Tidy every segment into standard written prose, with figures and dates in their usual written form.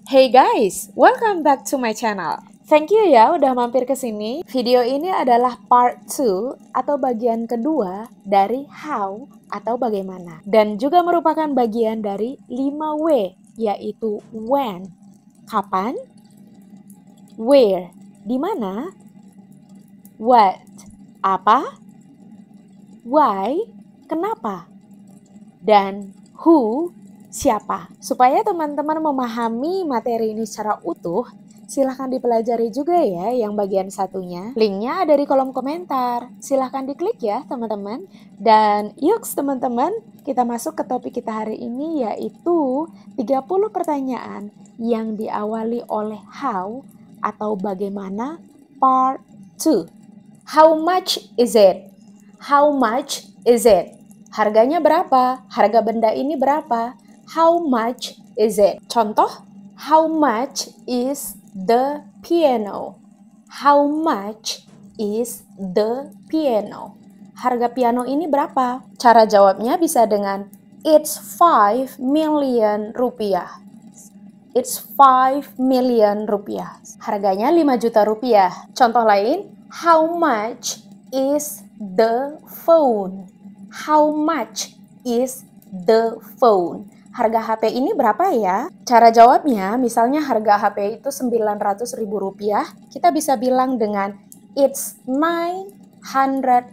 Hey guys, welcome back to my channel. Thank you ya udah mampir ke sini. Video ini adalah part 2 atau bagian kedua dari how atau bagaimana. Dan juga merupakan bagian dari 5W, yaitu when, kapan, where, di mana, what, apa, why, kenapa, dan who, siapa. Supaya teman-teman memahami materi ini secara utuh, silahkan dipelajari juga ya yang bagian satunya. Linknya ada di kolom komentar. Silahkan diklik ya teman-teman. Dan yuk teman-teman, kita masuk ke topik kita hari ini yaitu 30 pertanyaan yang diawali oleh how atau bagaimana part 2. How much is it? How much is it? Harganya berapa? Harga benda ini berapa? How much is it? Contoh, how much is the piano? How much is the piano? Harga piano ini berapa? Cara jawabnya bisa dengan it's 5 million rupiah. It's 5 million rupiah. Harganya 5 juta rupiah. Contoh lain, how much is the phone? How much is the phone? Harga HP ini berapa ya? Cara jawabnya, misalnya harga HP itu 900.000 rupiah, kita bisa bilang dengan it's 900,000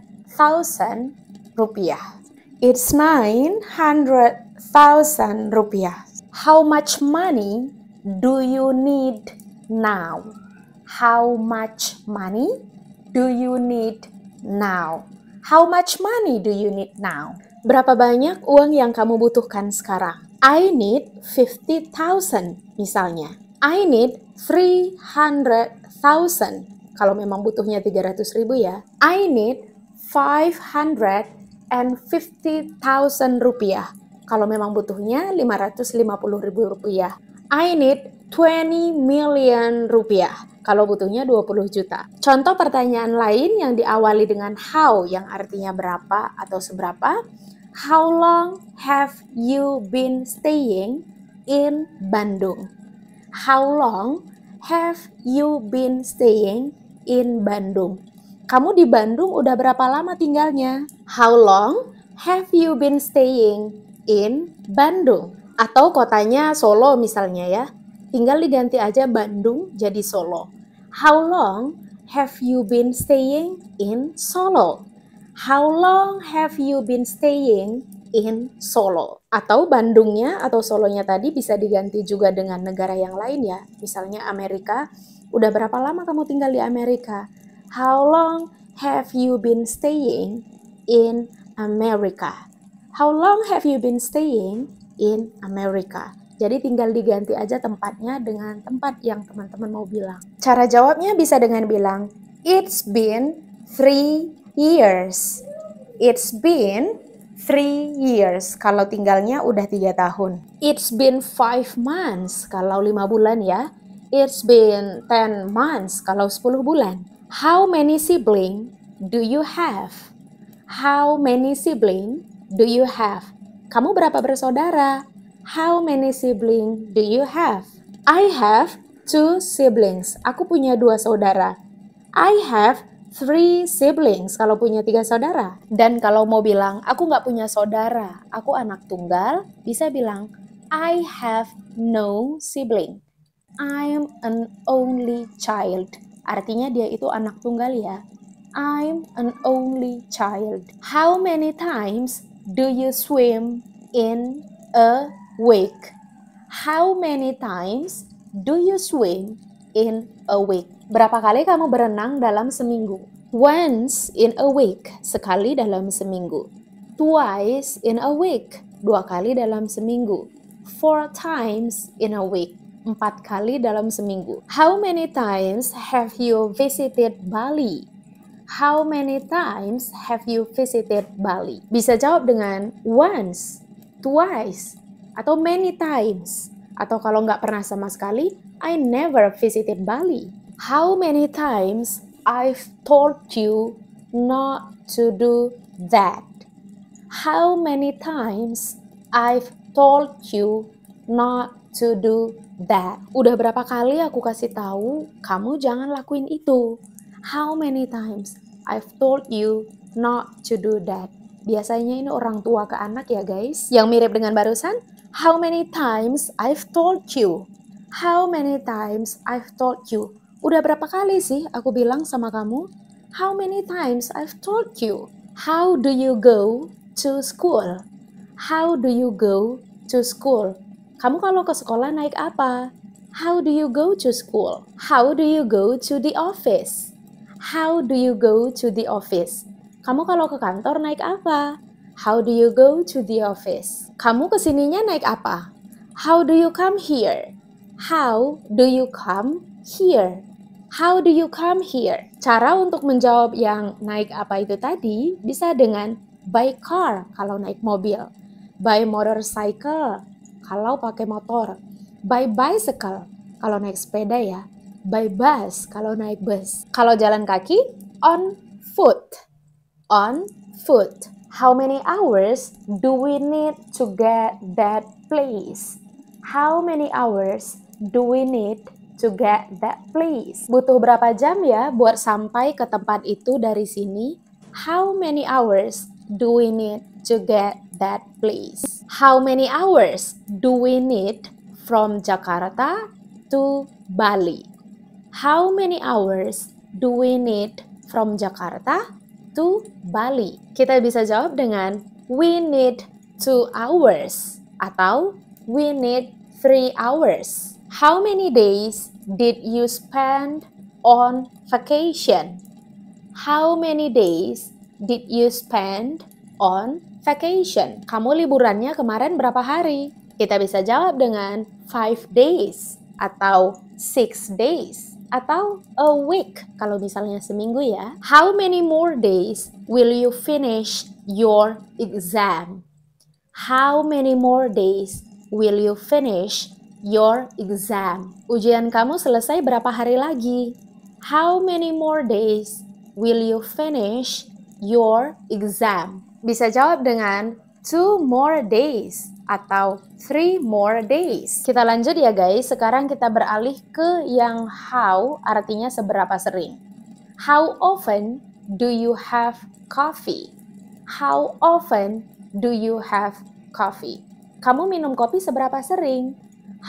rupiah. It's 900,000 rupiah. How much money do you need now? How much money do you need now? How much money do you need now? Berapa banyak uang yang kamu butuhkan sekarang? I need 50,000 misalnya. I need 300,000. Kalau memang butuhnya 300.000 ya. I need 550,000 rupiah. Kalau memang butuhnya 550.000 rupiah. I need 20 million rupiah. Kalau butuhnya 20 juta. Contoh pertanyaan lain yang diawali dengan how yang artinya berapa atau seberapa. How long have you been staying in Bandung? How long have you been staying in Bandung? Kamu di Bandung udah berapa lama tinggalnya? How long have you been staying in Bandung? Atau kotanya Solo misalnya ya. Tinggal diganti aja Bandung jadi Solo. How long have you been staying in Solo? How long have you been staying in Solo? Atau Bandungnya atau Solonya tadi bisa diganti juga dengan negara yang lain ya. Misalnya Amerika. Udah berapa lama kamu tinggal di Amerika? How long have you been staying in America? How long have you been staying in America? Jadi tinggal diganti aja tempatnya dengan tempat yang teman-teman mau bilang. Cara jawabnya bisa dengan bilang, it's been 3 years. It's been 3 years. Kalau tinggalnya udah 3 tahun. It's been 5 months. Kalau 5 bulan ya. It's been 10 months. Kalau 10 bulan. How many siblings do you have? How many siblings do you have? Kamu berapa bersaudara? How many siblings do you have? I have 2 siblings. Aku punya 2 saudara. I have 3 siblings. Kalau punya 3 saudara. Dan kalau mau bilang, aku nggak punya saudara, aku anak tunggal, bisa bilang, I have no sibling. I'm an only child. Artinya dia itu anak tunggal ya. I'm an only child. How many times do you swim in a week? How many times do you swim in a week? Berapa kali kamu berenang dalam seminggu? Once in a week, sekali dalam seminggu. Twice in a week, 2 kali dalam seminggu. 4 times in a week, 4 kali dalam seminggu. How many times have you visited Bali? How many times have you visited Bali? Bisa jawab dengan once, twice, atau many times. Atau kalau nggak pernah sama sekali, I never visited Bali. How many times I've told you not to do that? How many times I've told you not to do that. Udah berapa kali aku kasih tahu, kamu jangan lakuin itu. How many times I've told you not to do that. Biasanya ini orang tua ke anak ya guys. Yang mirip dengan barusan, how many times I've told you. How many times I've told you. Udah berapa kali sih aku bilang sama kamu? How many times I've told you. How do you go to school? How do you go to school? Kamu kalau ke sekolah naik apa? How do you go to school? How do you go to the office? How do you go to the office? Kamu kalau ke kantor naik apa? How do you go to the office? Kamu kesininya naik apa? How do you come here? How do you come here? How do you come here? Cara untuk menjawab yang naik apa itu tadi bisa dengan by car kalau naik mobil, by motorcycle kalau pakai motor, by bicycle kalau naik sepeda ya, by bus kalau naik bus. Kalau jalan kaki, on foot. On foot. How many hours do we need to get that place? How many hours do we need to get that place? Butuh berapa jam ya buat sampai ke tempat itu dari sini? How many hours do we need to get that place? How many hours do we need from Jakarta to Bali? How many hours do we need from Jakarta to Bali? Kita bisa jawab dengan we need 2 hours atau we need 3 hours. How many days did you spend on vacation? How many days did you spend on vacation? Kamu liburannya kemarin berapa hari? Kita bisa jawab dengan 5 days atau 6 days atau a week kalau misalnya seminggu ya. How many more days will you finish your exam? How many more days will you finish your exam? Ujian kamu selesai berapa hari lagi? How many more days will you finish your exam? Bisa jawab dengan 2 more days atau 3 more days. Kita lanjut ya guys, sekarang kita beralih ke yang how, artinya seberapa sering. How often do you have coffee? How often do you have coffee? Kamu minum kopi seberapa sering?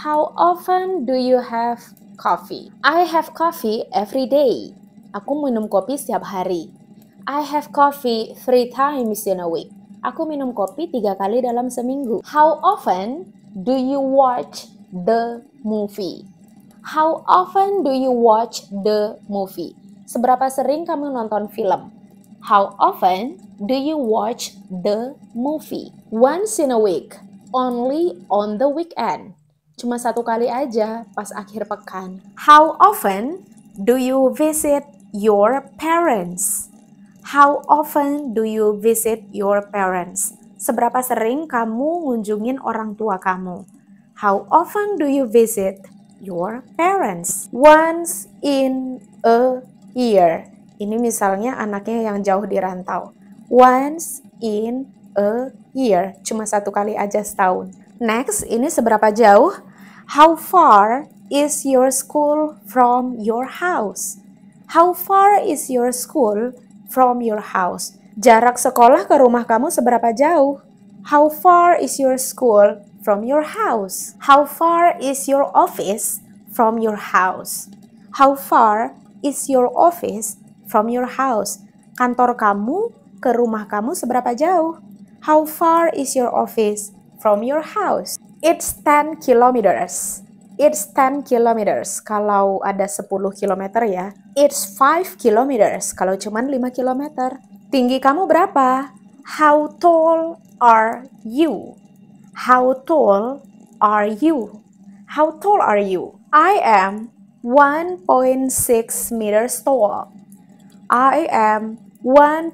How often do you have coffee? I have coffee every day. Aku minum kopi setiap hari. I have coffee 3 times in a week. Aku minum kopi 3 kali dalam seminggu. How often do you watch the movie? How often do you watch the movie? Seberapa sering kamu nonton film? How often do you watch the movie? Once in a week, only on the weekend. Cuma 1 kali aja pas akhir pekan. How often do you visit your parents? How often do you visit your parents? Seberapa sering kamu ngunjungin orang tua kamu? How often do you visit your parents? Once in a year. Ini misalnya anaknya yang jauh di rantau. Once in a year. Cuma 1 kali aja setahun. Next, ini seberapa jauh? How far is your school from your house? How far is your school from your house? Jarak sekolah ke rumah kamu seberapa jauh? How far is your school from your house? How far is your office from your house? How far is your office from your house? Kantor kamu ke rumah kamu seberapa jauh? How far is your office from your house? It's 10 kilometers. It's 10 kilometers kalau ada 10 kilometer ya. It's 5 kilometers kalau cuman 5 kilometer. Tinggi kamu berapa? How tall are you? How tall are you? How tall are you? I am 1.6 meters tall. I am 1.6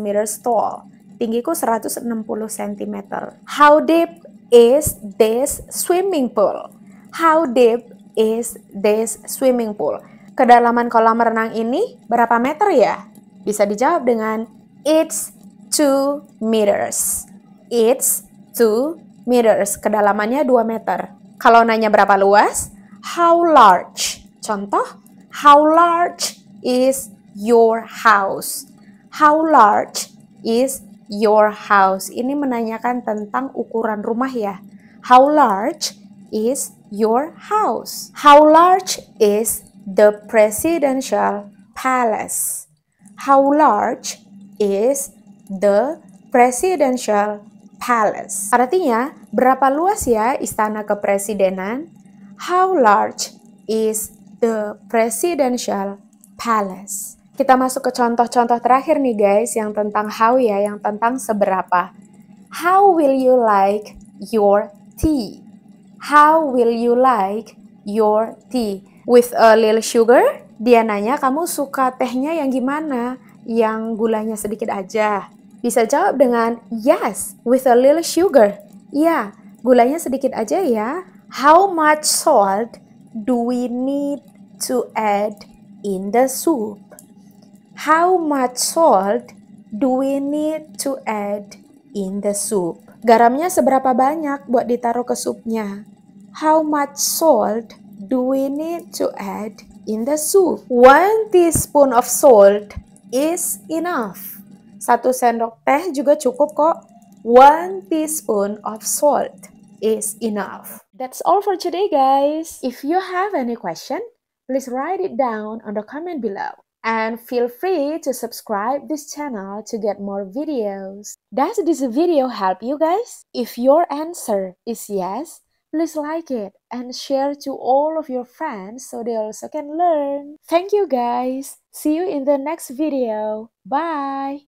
meters tall. Tinggiku 160 cm. How deep is this swimming pool? How deep is this swimming pool? Kedalaman kolam renang ini berapa meter ya? Bisa dijawab dengan it's 2 meters. It's 2 meters. Kedalamannya 2 meter. Kalau nanya berapa luas, how large? Contoh, how large is your house? How large is your house? Ini menanyakan tentang ukuran rumah ya. How large is your house? How large is the presidential palace? How large is the presidential palace? Artinya, berapa luas ya istana kepresidenan? How large is the presidential palace? Kita masuk ke contoh-contoh terakhir nih guys, yang tentang how ya, yang tentang seberapa. How will you like your tea? How will you like your tea? With a little sugar? Dia nanya, kamu suka tehnya yang gimana? Yang gulanya sedikit aja. Bisa jawab dengan yes, with a little sugar. Ya, gulanya sedikit aja ya. How much salt do we need to add in the soup? How much salt do we need to add in the soup? Garamnya seberapa banyak buat ditaruh ke supnya? How much salt do we need to add in the soup? 1 teaspoon of salt is enough. 1 sendok teh juga cukup kok. 1 teaspoon of salt is enough. That's all for today, guys. If you have any question, please write it down on the comment below. And feel free to subscribe this channel to get more videos. Does this video help you guys? If your answer is yes, please like it and share to all of your friends so they also can learn. Thank you guys. See you in the next video. Bye.